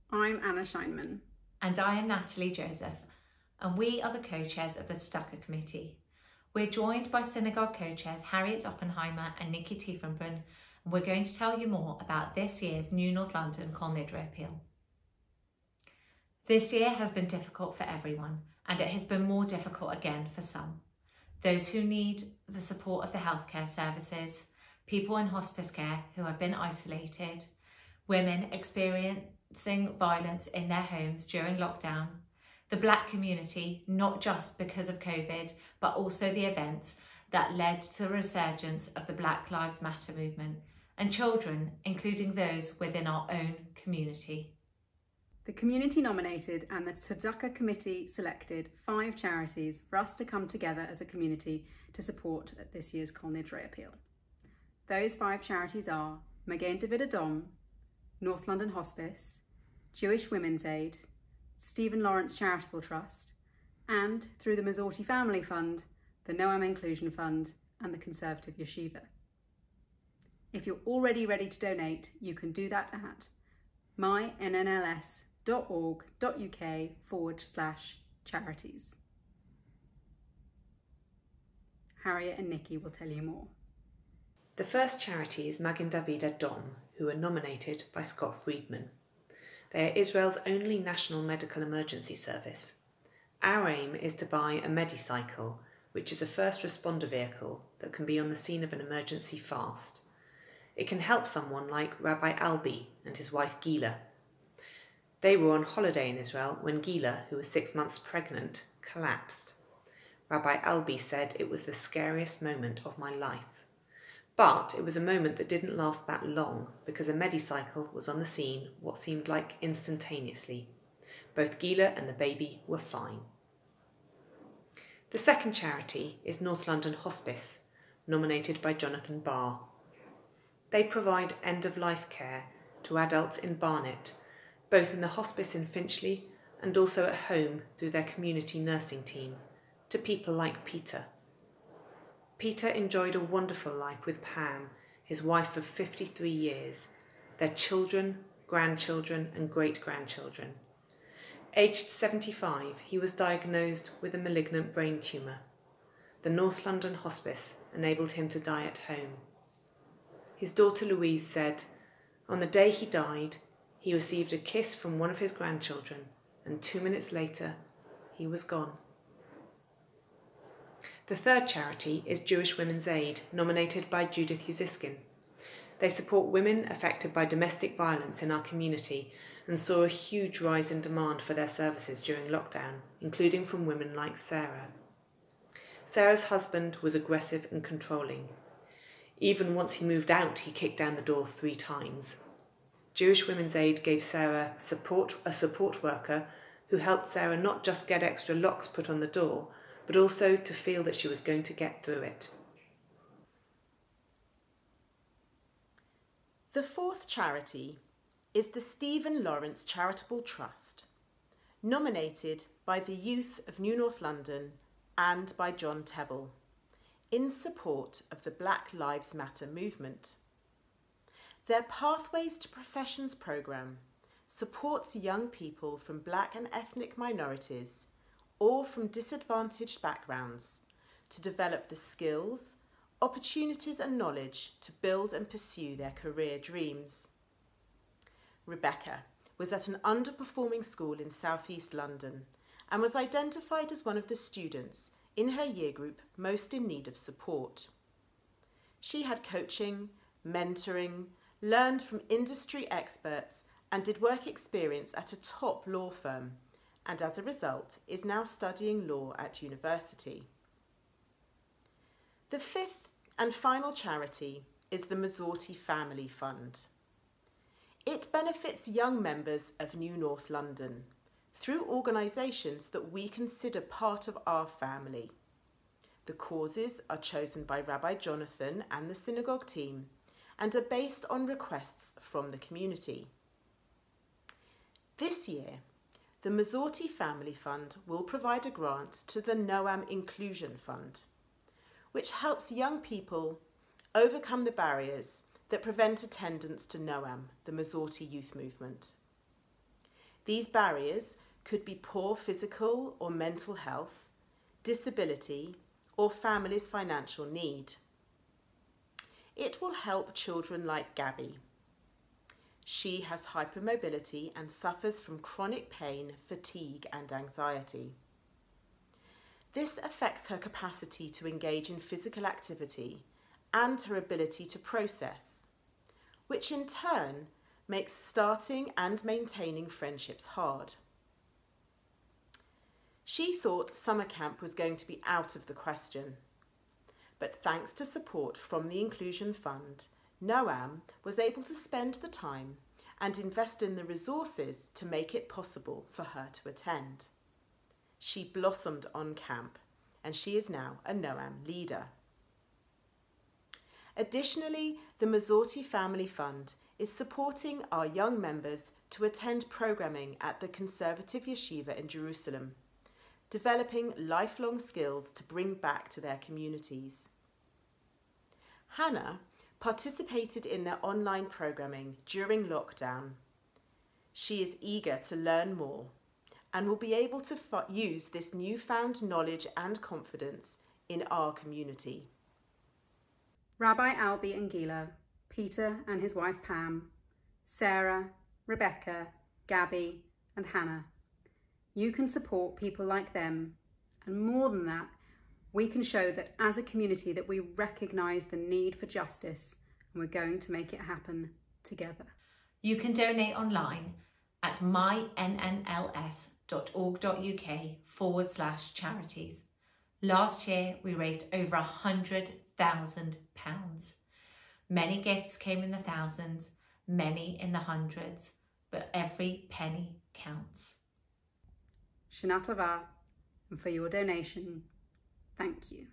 I'm Anna Scheinman. And I am Natalie Joseph, and we are the co-chairs of the Tzedakah Committee. We're joined by Synagogue co-chairs Harriet Oppenheimer and Nikki Tiefenbrunn, and we're going to tell you more about this year's New North London Kol Nidrei appeal. This year has been difficult for everyone, and it has been more difficult again for some. Those who need the support of the healthcare services, people in hospice care who have been isolated, women experiencing violence in their homes during lockdown, the Black community, not just because of COVID, but also the events that led to the resurgence of the Black Lives Matter movement, and children, including those within our own community. The community nominated and the Tzedakah Committee selected 5 charities for us to come together as a community to support this year's Kol Nidrei appeal. Those 5 charities are Magen Davida, North London Hospice, Jewish Women's Aid, Stephen Lawrence Charitable Trust, and through the Mizorti Family Fund, the Noam Inclusion Fund, and the Conservative Yeshiva. If you're already ready to donate, you can do that at mynls.org.uk/charities. Harriet and Nikki will tell you more. The first charity is Magen Davida, who are nominated by Scott Friedman. They are Israel's only national medical emergency service. Our aim is to buy a Medicycle, which is a first responder vehicle that can be on the scene of an emergency fast. It can help someone like Rabbi Albi and his wife Gila. They were on holiday in Israel when Gila, who was 6 months pregnant, collapsed. Rabbi Albi said it was the scariest moment of my life. But it was a moment that didn't last that long because a Medicycle was on the scene what seemed like instantaneously. Both Gila and the baby were fine. The second charity is North London Hospice, nominated by Jonathan Barr. They provide end-of-life care to adults in Barnet, both in the hospice in Finchley and also at home through their community nursing team, to people like Peter. Peter enjoyed a wonderful life with Pam, his wife of 53 years, their children, grandchildren and great-grandchildren. Aged 75, he was diagnosed with a malignant brain tumour. The North London Hospice enabled him to die at home. His daughter Louise said, on the day he died, he received a kiss from one of his grandchildren, and 2 minutes later, he was gone. The third charity is Jewish Women's Aid, nominated by Judith Uziskin. They support women affected by domestic violence in our community and saw a huge rise in demand for their services during lockdown, including from women like Sarah. Sarah's husband was aggressive and controlling. Even once he moved out, he kicked down the door 3 times. Jewish Women's Aid gave Sarah a support worker who helped Sarah not just get extra locks put on the door, but also to feel that she was going to get through it. The fourth charity is the Stephen Lawrence Charitable Trust, nominated by the youth of New North London and by John Tebble, in support of the Black Lives Matter movement. Their Pathways to Professions programme supports young people from Black and ethnic minorities or from disadvantaged backgrounds to develop the skills, opportunities and knowledge to build and pursue their career dreams. Rebecca was at an underperforming school in southeast London and was identified as one of the students in her year group most in need of support. She had coaching, mentoring, learned from industry experts and did work experience at a top law firm, and as a result is now studying law at university. The fifth and final charity is the Mizorti Family Fund. It benefits young members of New North London through organisations that we consider part of our family. The causes are chosen by Rabbi Jonathan and the Synagogue team and are based on requests from the community. This year, the Mizorti Family Fund will provide a grant to the Noam Inclusion Fund, which helps young people overcome the barriers that prevent attendance to Noam, the Mizorti youth movement. These barriers could be poor physical or mental health, disability, or family's financial need. It will help children like Gabby. She has hypermobility and suffers from chronic pain, fatigue, and anxiety. This affects her capacity to engage in physical activity and her ability to process, which in turn makes starting and maintaining friendships hard. She thought summer camp was going to be out of the question, but thanks to support from the Inclusion Fund, Noam was able to spend the time and invest in the resources to make it possible for her to attend. She blossomed on camp, and she is now a Noam leader. Additionally, the Mizorti Family Fund is supporting our young members to attend programming at the Conservative Yeshiva in Jerusalem, developing lifelong skills to bring back to their communities. Hannah participated in their online programming during lockdown. She is eager to learn more and will be able to use this newfound knowledge and confidence in our community. Rabbi Albi and Gila, Peter and his wife Pam, Sarah, Rebecca, Gabby and Hannah. You can support people like them, and more than that, we can show that as a community that we recognise the need for justice, and we're going to make it happen together. You can donate online at mynls.org.uk/charities. Last year we raised over £100,000. Many gifts came in the thousands, many in the hundreds, but every penny counts. Shana Tova, and for your donation, thank you.